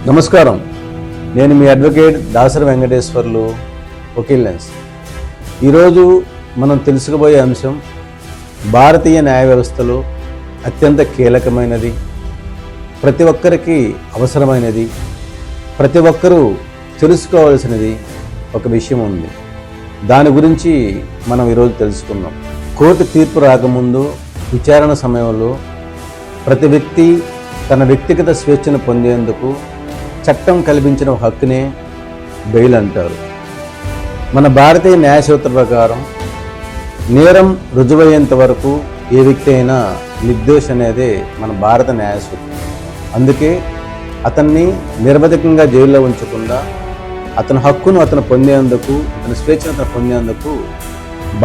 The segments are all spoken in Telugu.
నమస్కారం. నేను మీ అడ్వకేట్ దాసరి వెంకటేశ్వర్లు, వకీల్. ఈరోజు మనం తెలుసుకోబోయే అంశం భారతీయ న్యాయ వ్యవస్థలో అత్యంత కీలకమైనది, ప్రతి ఒక్కరికి అవసరమైనది, ప్రతి ఒక్కరూ తెలుసుకోవాల్సినది ఒక విషయం ఉంది. దాని గురించి మనం ఈరోజు తెలుసుకుందాం. కోర్టు తీర్పు రాకముందు విచారణ సమయంలో ప్రతి వ్యక్తి తన వ్యక్తిగత స్వేచ్ఛను పొందేందుకు చట్టం కల్పించిన హక్కునే బెయిల్ అంటారు. మన భారతీయ న్యాయ సూత్ర ప్రకారం నేరం రుజువయ్యేంత వరకు ఏ వ్యక్తి అయినా నిర్దోషి అనేదే మన భారత న్యాయ సూత్రం. అందుకే అతన్ని నిరవధికంగా జైల్లో ఉంచకుండా అతని హక్కును అతను పొందేందుకు, అతని స్వేచ్ఛను అతను పొందేందుకు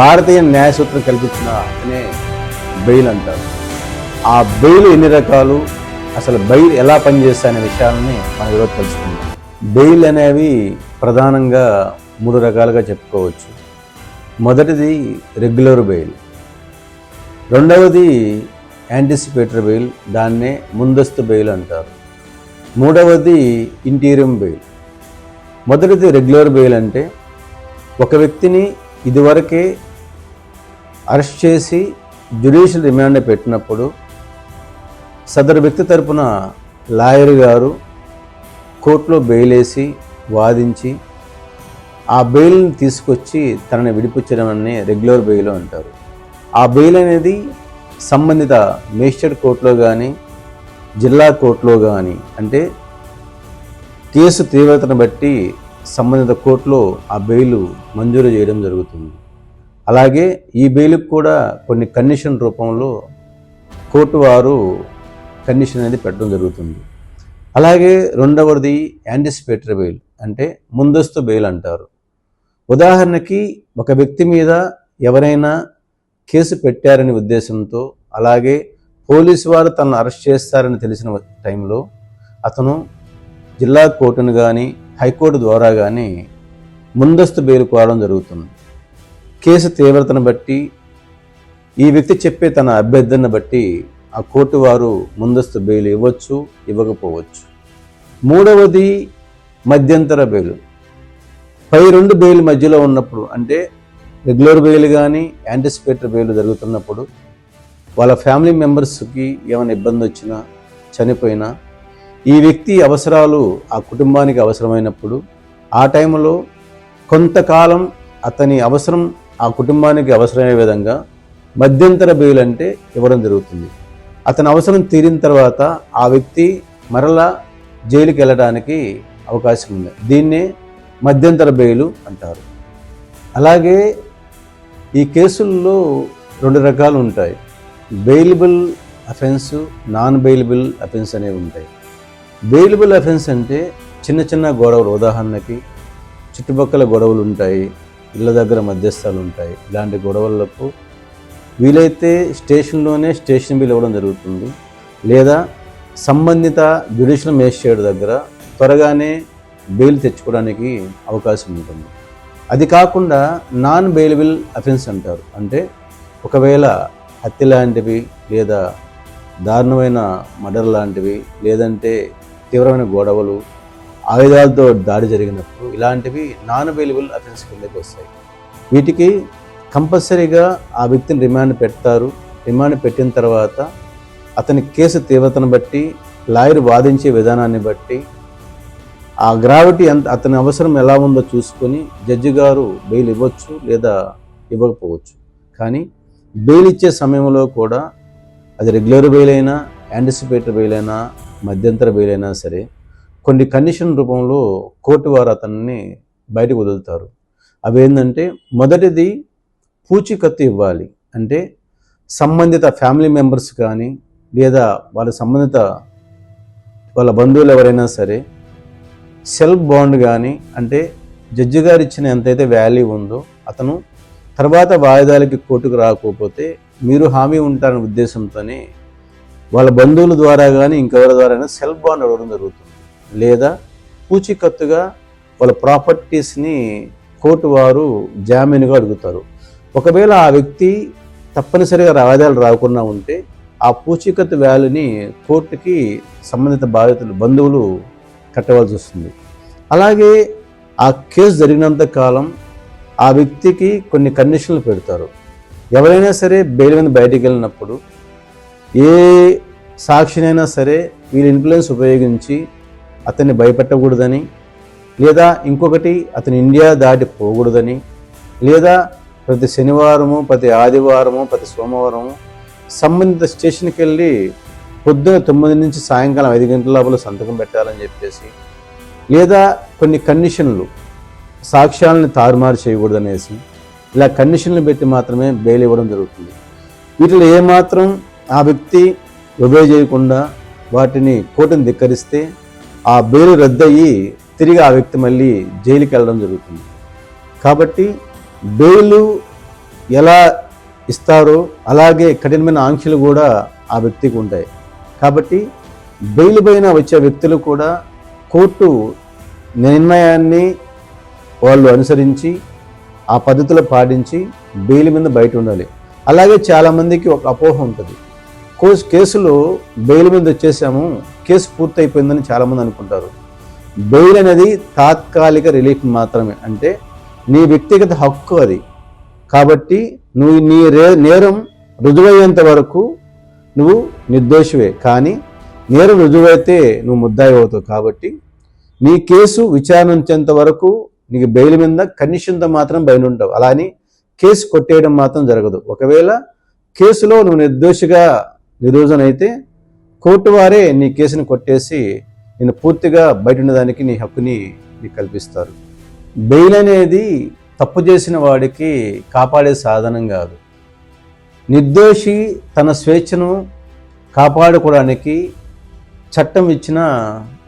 భారతీయ న్యాయ సూత్రం కల్పించిన హక్కునే బెయిల్ అంటారు. ఆ బెయిల్ ఎన్ని రకాలు, అసలు బెయిల్ ఎలా పనిచేస్తాయనే విషయాలని మనం ఈరోజు తెలుసుకుందాం. బెయిల్ అనేవి ప్రధానంగా 3 రకాలుగా చెప్పుకోవచ్చు. మొదటిది రెగ్యులర్ బెయిల్, రెండవది యాంటిసిపేటరీ బెయిల్, దాన్నే ముందస్తు బెయిల్ అంటారు. మూడవది ఇంటీరియం బెయిల్. మొదటిది రెగ్యులర్ బెయిల్ అంటే ఒక వ్యక్తిని ఇదివరకే అరెస్ట్ చేసి జ్యుడిషియల్ రిమాండ్ పెట్టినప్పుడు సదరు వ్యక్తి తరపున లాయర్ గారు కోర్టులో బెయిల్ వేసి వాదించి ఆ బెయిల్ని తీసుకొచ్చి తనని విడిపించడం అనే రెగ్యులర్ బెయిల్ అంటారు. ఆ బెయిల్ అనేది సంబంధిత మేజిస్ట్రేట్ కోర్టులో కానీ జిల్లా కోర్టులో కానీ, అంటే కేసు తీవ్రతను బట్టి సంబంధిత కోర్టులో ఆ బెయిల్ మంజూరు చేయడం జరుగుతుంది. అలాగే ఈ బెయిల్కి కూడా కొన్ని కండిషన్ రూపంలో కోర్టు వారు కండిషన్ అనేది పెట్టడం జరుగుతుంది. అలాగే రెండవది యాంటిసిపేటరీ బెయిల్, అంటే ముందస్తు బెయిల్ అంటారు. ఉదాహరణకి ఒక వ్యక్తి మీద ఎవరైనా కేసు పెట్టారనే ఉద్దేశంతో, అలాగే పోలీసు వారు తనను అరెస్ట్ చేస్తారని తెలిసిన టైంలో అతను జిల్లా కోర్టును కానీ హైకోర్టు ద్వారా కానీ ముందస్తు బెయిల్ కోరడం జరుగుతుంది. కేసు తీవ్రతను బట్టి, ఈ వ్యక్తి చెప్పే తన అభ్యర్థనను బట్టి ఆ కోర్టు వారు ముందస్తు బెయిల్ ఇవ్వచ్చు, ఇవ్వకపోవచ్చు. మూడవది మధ్యంతర బెయిల్. పై 2 బెయిల్ మధ్యలో ఉన్నప్పుడు, అంటే రెగ్యులర్ బెయిల్ కానీ యాంటిసిపేటరీ బెయిల్ జరుగుతున్నప్పుడు వాళ్ళ ఫ్యామిలీ మెంబర్స్కి ఏమైనా ఇబ్బంది వచ్చినా, చనిపోయినా, ఈ వ్యక్తి అవసరాలు ఆ కుటుంబానికి అవసరమైనప్పుడు ఆ టైంలో కొంతకాలం అతని అవసరం ఆ కుటుంబానికి అవసరమయ్యే విధంగా మధ్యంతర బెయిల్ అంటే ఇవ్వడం జరుగుతుంది. అతని అవసరం తీరిన తర్వాత ఆ వ్యక్తి మరలా జైలుకి వెళ్ళడానికి అవకాశం ఉంది. దీన్నే మధ్యంతర బెయిల్ అంటారు. అలాగే ఈ కేసుల్లో 2 రకాలు ఉంటాయి. Bailable offence, non bailable offence అనేవి ఉంటాయి. బెయిలబుల్ అఫెన్స్ అంటే చిన్న చిన్న గొడవలు, ఉదాహరణకి చుట్టుపక్కల గొడవలు ఉంటాయి, ఇళ్ళ దగ్గర మధ్యస్థాలు ఉంటాయి. ఇలాంటి గొడవలకు వీలైతే స్టేషన్లోనే స్టేషన్ బిల్ ఇవ్వడం జరుగుతుంది, లేదా సంబంధిత జ్యుడిషియల్ మేజిస్ట్రేట్ దగ్గర త్వరగానే బెయిల్ తెచ్చుకోవడానికి అవకాశం ఉంటుంది. అది కాకుండా నాన్ బెయిలబుల్ అఫెన్స్ అంటారు. అంటే ఒకవేళ హత్య లాంటివి, లేదా దారుణమైన మర్డర్ లాంటివి, లేదంటే తీవ్రమైన గొడవలు, ఆయుధాలతో దాడి జరిగినప్పుడు ఇలాంటివి నాన్ బెయిలబుల్ అఫెన్స్ కిందకి వస్తాయి. వీటికి కంపల్సరీగా ఆ వ్యక్తిని రిమాండ్ పెడతారు. రిమాండ్ పెట్టిన తర్వాత అతని కేసు తీవ్రతను బట్టి, లాయర్ వాదించే విధానాన్ని బట్టి, ఆ గ్రావిటీ అతని అవసరం ఎలా ఉందో చూసుకొని జడ్జి గారు బెయిల్ ఇవ్వచ్చు, లేదా ఇవ్వకపోవచ్చు. కానీ బెయిల్ ఇచ్చే సమయంలో కూడా అది రెగ్యులర్ బెయిల్ అయినా, యాంటిసిపేటరీ బెయిల్ అయినా, మధ్యంతర బెయిల్ అయినా సరే కొన్ని కండిషన్ రూపంలో కోర్టు వారు అతన్ని బయటకు వదులుతారు. అవి ఏంటంటే, మొదటిది పూచీకత్తు ఇవ్వాలి. అంటే సంబంధిత ఫ్యామిలీ మెంబర్స్ కానీ, లేదా వాళ్ళ బంధువులు ఎవరైనా సరే సెల్ఫ్ బాండ్ కానీ, అంటే జడ్జి గారు ఇచ్చిన ఎంతైతే వాల్యూ ఉందో అతను తర్వాత వాయిదాలకి కోర్టుకు రాకపోతే మీరు హామీ ఉంటారనే ఉద్దేశంతోనే వాళ్ళ బంధువుల ద్వారా కానీ ఇంకెవరి ద్వారా సెల్ఫ్ బాండ్ అడగడం జరుగుతుంది. లేదా పూచీకత్తుగా వాళ్ళ ప్రాపర్టీస్ని కోర్టు వారు జామీనుగా అడుగుతారు. ఒకవేళ ఆ వ్యక్తి తప్పనిసరిగా వాయిదాలు రాకుండా ఉంటే ఆ పూచీకత్తు వాల్యూని కోర్టుకి సంబంధిత బాధితులు బంధువులు కట్టవలసి వస్తుంది. అలాగే ఆ కేసు జరిగినంత కాలం ఆ వ్యక్తికి కొన్ని కండిషన్లు పెడతారు. ఎవరైనా సరే బెయిల్ మీద బయటికి వెళ్ళినప్పుడు ఏ సాక్షినైనా సరే వీళ్ళ ఇన్ఫ్లుయెన్స్ ఉపయోగించి అతన్ని భయపెట్టకూడదని, లేదా ఇంకొకటి అతను ఇండియా దాటి పోకూడదని, లేదా ప్రతి శనివారము, ప్రతి ఆదివారము, ప్రతి సోమవారము సంబంధిత స్టేషన్కి వెళ్ళి పొద్దున 9 నుంచి సాయంకాలం 5 గంటల లోపల సంతకం పెట్టాలని చెప్పేసి, లేదా కొన్ని కండిషన్లు సాక్ష్యాలను తారుమారు చేయకూడదనేసి ఇలా కండిషన్లు పెట్టి మాత్రమే బెయిల్ ఇవ్వడం జరుగుతుంది. వీటిలో ఏమాత్రం ఆ వ్యక్తి ఒబే చేయకుండా వాటిని కోర్టును ధిక్కరిస్తే ఆ బెయిల్ రద్దయ్యి తిరిగి ఆ వ్యక్తి మళ్ళీ జైలుకి వెళ్ళడం జరుగుతుంది. కాబట్టి బెయిల్ ఎలా ఇస్తారో అలాగే కఠినమైన ఆంక్షలు కూడా ఆ వ్యక్తికి ఉంటాయి. కాబట్టి బెయిల్ పైన వచ్చే వ్యక్తులు కూడా కోర్టు నిర్ణయాన్ని వాళ్ళు అనుసరించి ఆ పద్ధతులు పాటించి బెయిల్ మీద బయట ఉండాలి. అలాగే చాలామందికి ఒక అపోహ ఉంటుంది, కేసులో బెయిల్ మీద వచ్చేసాము, కేసు పూర్తయిపోయిందని చాలామంది అనుకుంటారు. బెయిల్ అనేది తాత్కాలిక రిలీఫ్ మాత్రమే, అంటే నీ వ్యక్తిగత హక్కు అది. కాబట్టి నువ్వు నీ నేరం రుజువయ్యేంత వరకు నువ్వు నిర్దోషివే, కానీ నేరం రుజువైతే నువ్వు ముద్దాయి అవుతావు. కాబట్టి నీ కేసు విచారించేంత వరకు నీకు బెయిల్ మీద కండిషన్తో మాత్రం బయట ఉంటావు. అలా అని కేసు కొట్టేయడం మాత్రం జరగదు. ఒకవేళ కేసులో నువ్వు నిర్దోషిగా నిరూజన అయితే కోర్టు వారే నీ కేసుని కొట్టేసి నేను పూర్తిగా బయట ఉండడానికి నీ హక్కుని నీకు కల్పిస్తారు. బెయిల్ అనేది తప్పు చేసిన వాడికి కాపాడే సాధనం కాదు. నిర్దోషి తన స్వేచ్ఛను కాపాడుకోవడానికి చట్టం ఇచ్చిన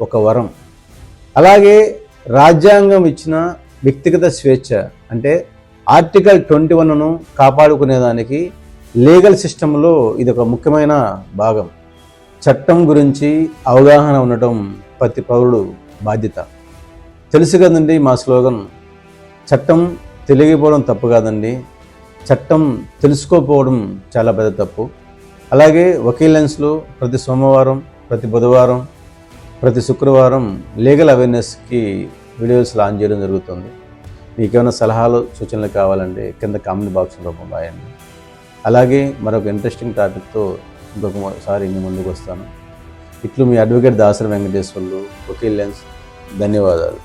ఒక వరం. అలాగే రాజ్యాంగం ఇచ్చిన వ్యక్తిగత స్వేచ్ఛ, అంటే ఆర్టికల్ 21ను కాపాడుకునేదానికి లీగల్ సిస్టంలో ఇది ఒక ముఖ్యమైన భాగం. చట్టం గురించి అవగాహన ఉండటం ప్రతి పౌరుడు బాధ్యత. తెలుసు కదండి మా స్లోగన్, చట్టం తెలియకపోవడం తప్పు కాదండి, చట్టం తెలుసుకోకపోవడం చాలా పెద్ద తప్పు. అలాగే వకీల్ లెన్స్లో ప్రతి సోమవారం, ప్రతి బుధవారం, ప్రతి శుక్రవారం లీగల్ అవేర్నెస్కి వీడియోస్ లాంచ్ చేయడం జరుగుతుంది. మీకు ఏమైనా సలహాలు సూచనలు కావాలంటే కింద కామెంట్ బాక్స్ రూపంలో రాయండి. అలాగే మరొక ఇంట్రెస్టింగ్ టాపిక్తో ఇంకొకసారి మీ ముందుకు వస్తాను. ఇట్లు మీ అడ్వకేట్ దాసరి వెంకటేశ్వర్లు, వకీల్ లెన్స్. ధన్యవాదాలు.